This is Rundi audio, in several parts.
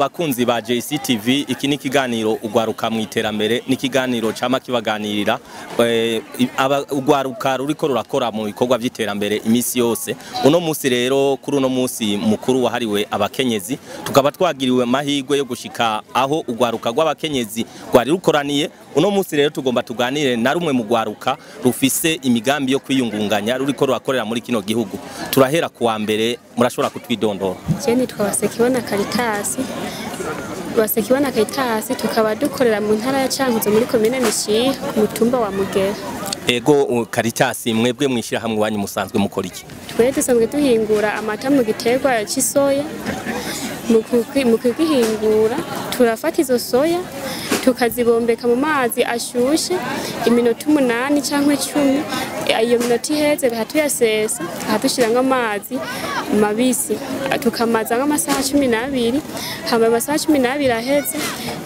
Bakunzi ba JCTV, iki ni ikiganiro Urwaruka Mwiterambere, ni ikiganiro cama kibaganirira urwaruka ruriko rurakora mu bikorwa vy'iterambere imisi yose. Uno musi rero kuri uno musi mukuru wahariwe abakenyezi, tukaba twagiriwe mahirwe yo gushika aho urwaruka rw'abakenyezi rwari rukoraniye. Uno musi rero tugomba tuganire na rumwe mu rwaruka rufise imigambi yo kwiyungunganya ruriko rurakorera muri kino gihugu. Turahera kuwa mbere, murashobora kutwidondora. Je nitwa Basekiwana Karitasi, tukaba dukorera mu ntara ya Cankuzo muri komine Mishiha ku mutumba wa Mugera. Ego Karitasi, mwebwe mwishira hamwe wanyu musanzwe mukora iki? Twe dusanzwe duhingura amata mu giterwa cy'isoya. Mu kugihingura turafata izo soya tukazibombeka mu mazi ashushe iminota 8 canke 10. Iyo minota iheze tuyasesa dushiranga amazi mabisi tukamaza nk'amasaha 12. Hama amasaha 12 aheze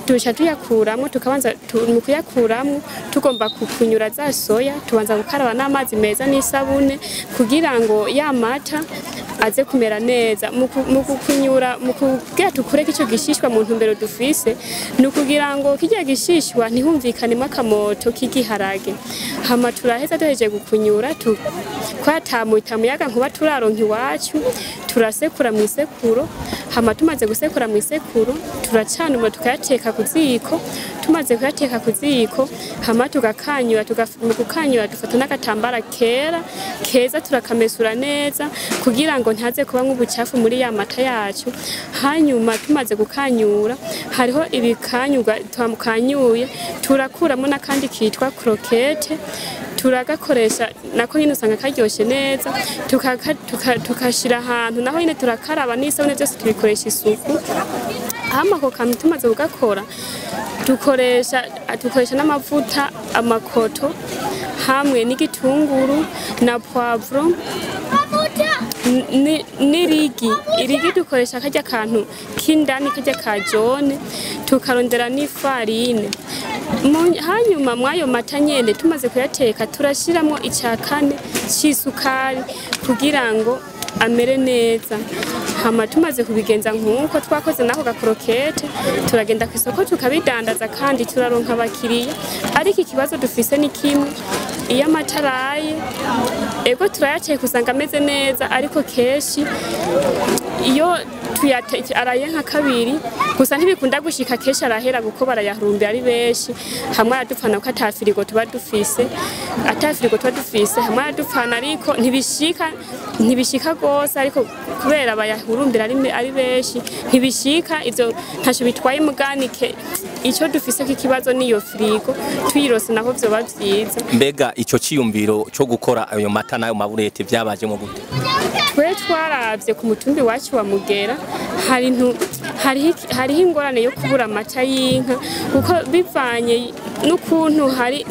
duca tuyakuramwo, tukabanza mu kuyakuramwo tugomba kukunyura za soya, tubanza gukaraba n'amazi meza n'isabune kugira ngo ya mata aze kumera neza. Mu kukunyura mu kugira tukureke ico gishishwa mu ntumbero dufise no kugira ngo kijya gishishwa ntihumvikanemo akamoto k'igiharage. Hama turaheza duheje gukunyura twatamuta muyaga nkuba turaronka iwacu, turasekura mu isekuro. Hama tumaze gusekura mu isekuro turacanuma tukayateka ku ziko. Tumaze kuyateka ku ziko hama tugakanyura, mu gukanyura dufata n'agatambara keza turakamesura neza kugira ngo ntaze kuba nk'ubucafu muri ya mata yacu. Hanyuma tumaze gukanyura hariho ibikanyuga twamukanyuye turakuramo n'akandi kitwa krokete, turagakoresha nako nyine usanga karyoshe neza, tukashira ahantu naho nyine turakaraba n'isabune, byose tubikoresha isuku. Hama ko kantu tumaze kugakora dukoresha n'amavuta, amakoto hamwe n'igitunguru na poivron irigi dukoresha kajya kantu k'indani kajya ka jone, tukarondera n'ifarine. Hanyuma mwayo mata nyene tumaze kuyateka turashiramo icakane c'isukari kugira ngo amere neza. Hama tumaze kubigenza nkuko twakoze nako gakrokete turagenda ku isoko tukabidandaza kandi turaronka abakiriya. Ariko ikibazo dufise ni kimwe, iyo amataraye ego turayateka usanga ameze neza, ariko keshi iyo araye nka kabiri gusa ntibikunda gushika keshi arahera kuko barayahurumbira ari benshi. Hamwe adupfana ko atafirigo tuba dufise, hamwe adupfana ariko ntibishika gose, ariko kubera bayahurumbira ari benshi ntibishika. Ivyo ntaco bitwaye muganike, ico dufise k'ikibazo niyo firigo tuyirose naho vyoba vyiza. Mbega ico ciyumviro cyo gukora ayo mata nayo maburete vyabaje mu gute? Twe twaravye ku mutumbi wacu wa Mugera hariho ingorane yo kubura amata y'inka, kuko bivanye n'ukuntu hari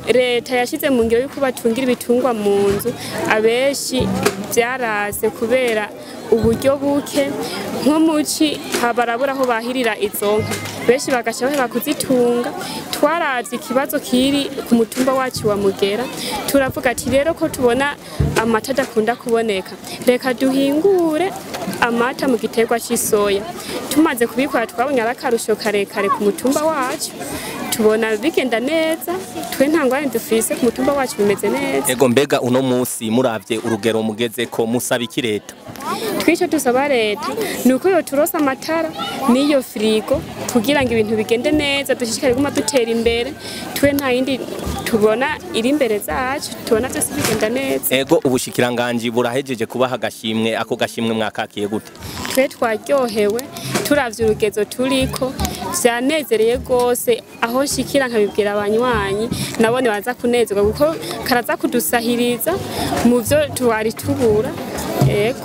leta yashize mu ngiro yuko batungira ibitungwa mu nzu. Abenshi byaraze kubera uburyo buke, nko muci barabura aho bahirira izo nka, benshi bagaca baheba kuzitunga. Twaravye ikibazo kiri ku mutumba wacu wa Mugera, turavuga ati rero ko tubona amata adakunda kuboneka, reka duhingure amata mu giterwa cy'isoya. Tumaze kubikora twabonye arakarusho karekare ku mutumba wacu, tubona bigenda neza. Twe ntangwane dufise ku mutumba wacu bimeze neza. Ego mbega uno musi muravye urugero mugeze ko musaba iki leta? Twico dusaba leta nuko yo turosa amatara niyo firigo kugira ngo ibintu bigende neza, dushishikare guma dutera imbere. Twe nta yindi tubona iri imbere zacu, tubona byose bigenda neza. Ego ubushikiranganji burahejeje kubaha agashimwe, ako gashimwe mwakakiye gute? Twe twaryohewe turavye urugezo turiko, vyanezereye gose. Aho shikira nkabibwira abanywanyi nabone baza kunezerwa kuko karaza kudusahiriza mu vyo twari tubura. Ego